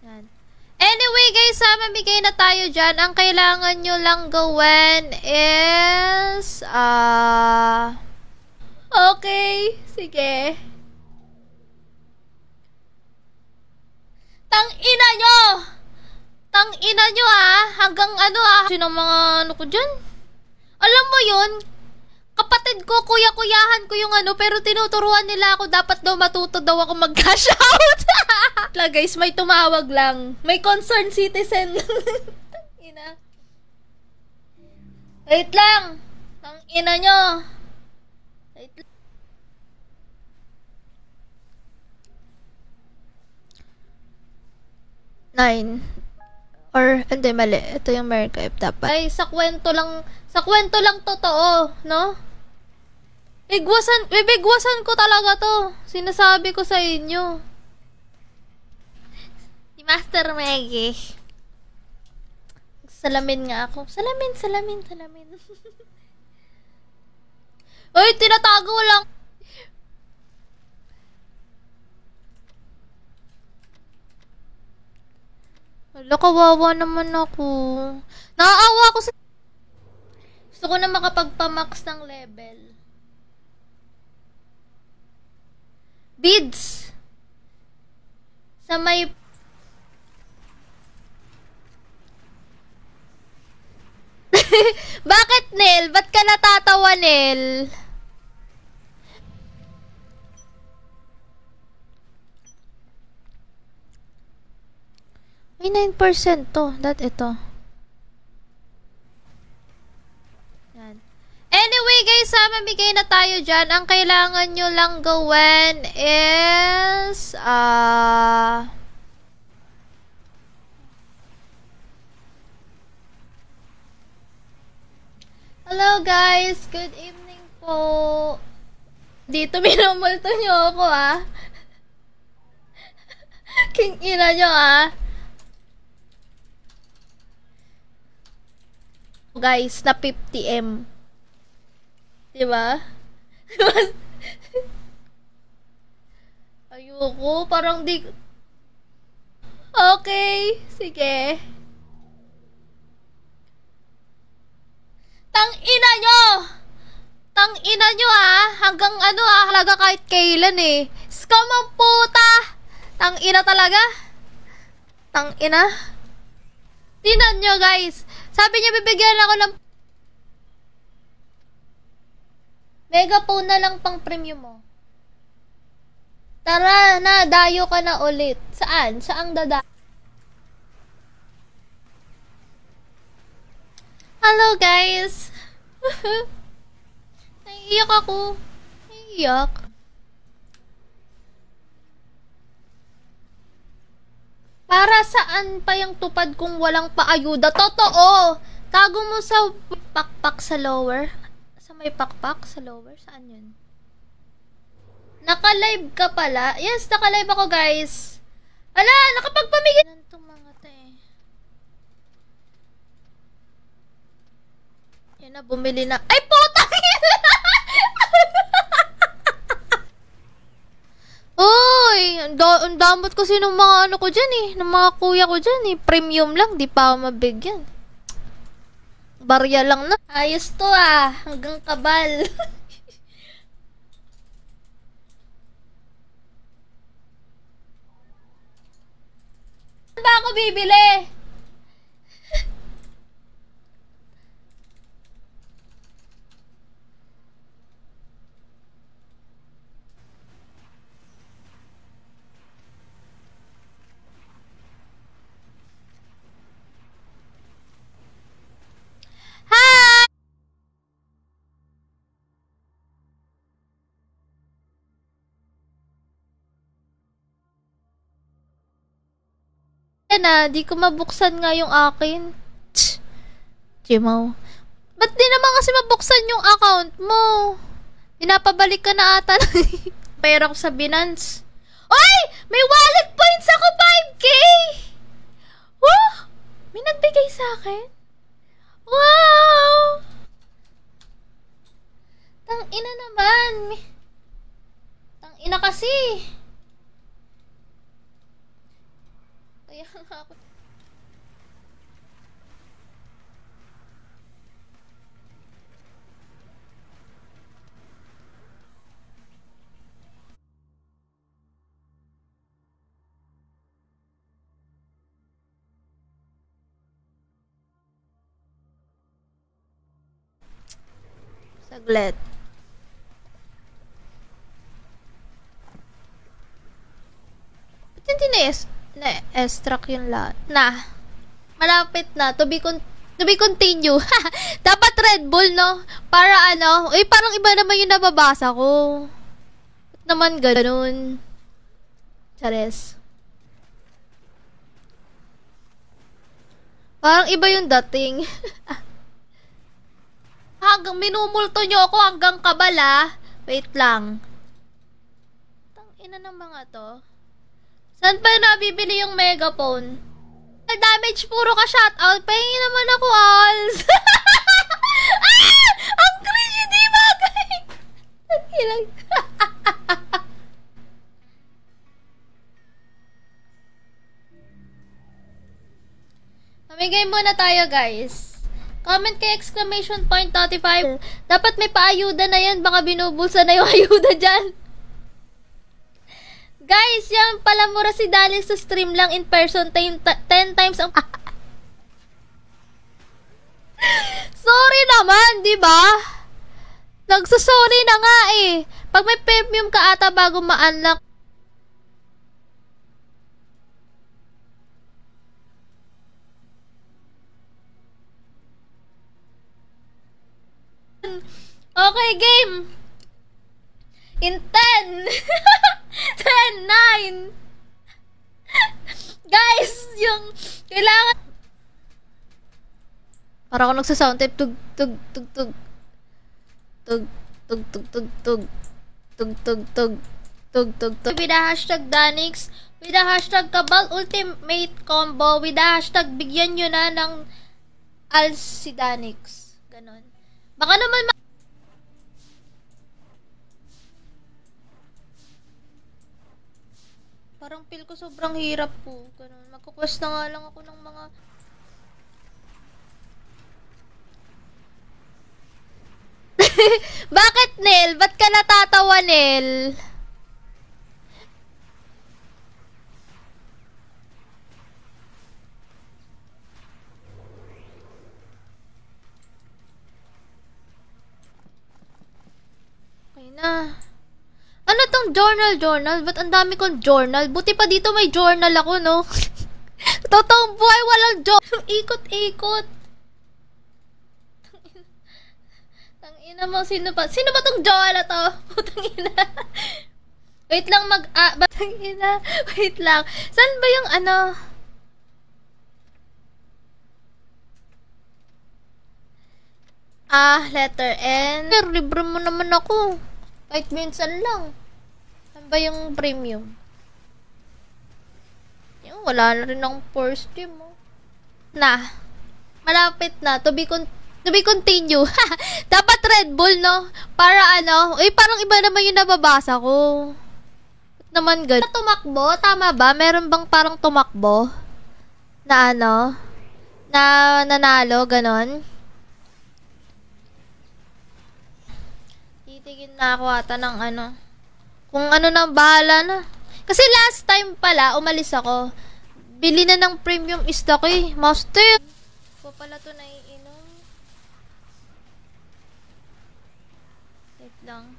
Yan. Anyway guys, mamigay na tayo dyan. Ang kailangan nyo lang gawin is okay, sige. Tang-ina nyo! Tang-ina nyo hanggang sino mga ko dyan? Alam mo yun, kapatid ko, kuya-kuyahan ko yung pero tinuturuan nila ako, dapat daw matuto daw ako mag-cash out. Guys, may tumawag lang. May concerned citizen. Ina. Wait lang. Tang ina nyo. Wait lang. Nine. Or, hindi, mali. Ito yung Mercape dapat. Ay, sa kwento lang totoo, no? Bibigwasan ko talaga to. Sinasabi ko sa inyo. Si Master Meggy. Salamin nga ako. Salamin. Uy, tinatago lang. Wala, kawawa naman ako. Naaawa ako sa... Gusto ko na makapagpamax ng level. Beads. Sa may... Bakit, Nel? Ba't ka natatawa, Nel? May 9% to. Ito. Yan. Anyway, guys, mamigay na tayo dyan. Ang kailangan nyo lang gawin is... Hello, guys. Good evening po. Dito minumulto nyo ako, King ina nyo, Guys, na 50M. Diba? Ayoko, parang di... Okay, sige. Tang-ina nyo! Tang-ina nyo, hanggang halaga kahit kailan, Scam ang puta! Tang-ina talaga? Tang-ina? Tinan nyo, guys. Sabi niya, bibigyan ako ng megaphone na lang pang premium mo. Tara na, dayo ka na ulit. Saan? Saang dada? Hello, guys. Naiiyak ako. Naiiyak. Para saan pa yung tupad kung walang paayuda? Totoo! Tago mo sa pakpak sa lower. Sa may pakpak sa lower? Saan yun? Naka-live ka pala? Yes, naka-live ako, guys. Ala, nakapagpamigay. Itong mga yan na, bumili na. Ay, putang! Uy, ang damot kasi ng mga ko dyan, ng mga kuya ko dyan, premium lang, di pa ako mabigyan. Barya lang na. Ayos to, hanggang kabal. Saan ba ako bibili? Di ko mabuksan nga yung akin. Jimaw. Ba't di naman kasi mabuksan yung account mo? Pinapabalik ka na ata. Pera ko sa Binance. Oy! May wallet points ako 5K! Wow! May nagbigay sa akin? Wow! Tang-ina naman. Tang-ina kasi. Kaya nga ako. Saglit. Ba't hindi na-extract yung lahat? Na. Malapit na. To be continue. Dapat Red Bull, no? Para ano? Eh, parang iba naman yung nababasa ko. Ba't naman ganun? Chares. Parang iba yung dating. Hanggang minumulto nyo ako hanggang kabala. Wait lang. Tangina ng mga to. Saan pa nabibili yung megaphone? Damage, puro ka shoutout. Pahingin naman ako, Als. Ah! Ang cringe, di bagay. Ilang. Mamigay muna tayo, guys. Comment kay exclamation point 35. Dapat may paayuda na yan. Baka binubulsa na yung ayuda dyan. Guys, yan pala mura si Dali sa stream lang in person 10 times ang... Sorry naman, di ba? Nagsasorry na nga eh. Pag may premium ka ata bago ma-unlock. Okay, game. In 10. 10, 9. Guys, yung kailangan. Para ako nagsa-sound type. Tug, tug, tug, tug. Tug, tug, tug, tug, tug. Tug, tug, tug. Tug, tug, tug. With the hashtag Danix. With the hashtag Kabal Ultimate Combo. With the hashtag bigyan nyo na ng Als si Danix. Ganon. Baka naman parang feel ko sobrang hirap po. Ganun. Magkukwest na nga lang ako ng mga... Bakit, Nel? Ba't ka natatawa, Nel? Okay na. Ano tong journal? Ba't ang dami kong journal? Buti pa dito may journal ako, no? Totoong buhay, walang journal. Ikot-ikot. Tangina mo, sino ba? Sino ba tong jowa na to? Tangina. Wait lang, tangina. Wait lang. Saan ba yung ano? Letter N. Libre mo naman ako. Kahit minsan lang. Saan ba yung premium? Yung wala na rin ang first team, oh. Na. Malapit na. To be continue. Dapat Red Bull, no? Para ano? Eh, parang iba naman yung nababasa ko. Ba't naman ganun? Tumakbo? Tama ba? Meron bang parang tumakbo? Na ano? Na nanalo? Ganon? Titigin na ako ata ng ano. Kung ano nang bahala na. Kasi last time pala, umalis ako. Bili na ng premium stock eh. Master. Ko pala to naiinom. Wait lang.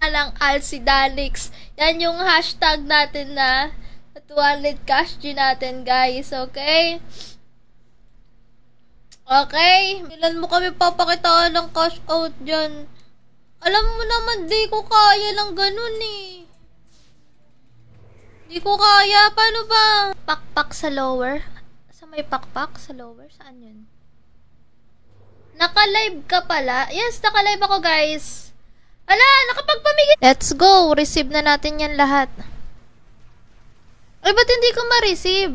Alang Alsi Danix. Yan yung hashtag natin na 200 cash G natin, guys. Okay? Okay. Ilan mo kami papakitaan ng cash out dyan? Alam mo naman, di ko kaya lang ganun eh. Di ko kaya. Paano ba? Pakpak sa lower? Sa may pakpak sa lower? Saan yun? Naka-live ka pala? Yes, naka-live ako, guys. Ala, nakapagpamigay. Let's go. Receive na natin yan lahat. Ay, ba't hindi ko ma-receive?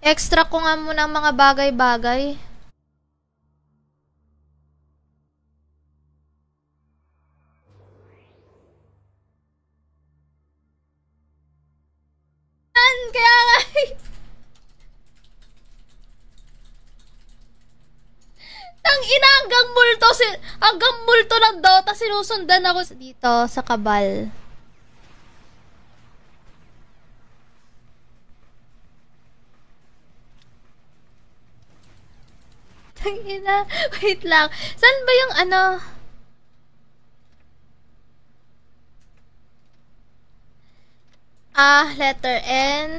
Extra ko nga muna ang mga bagay-bagay. kaya nga. Tang ina, hanggang multo ng Dota sinusundan ako dito sa Kabal. Tang ina, wait lang. Saan ba yung ano? Letter N.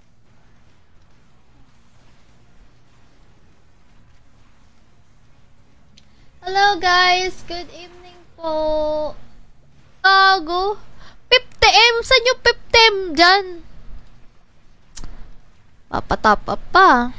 Hello guys, good evening po. Gago. 50M, saan yung 50M dyan? Papatap up pa.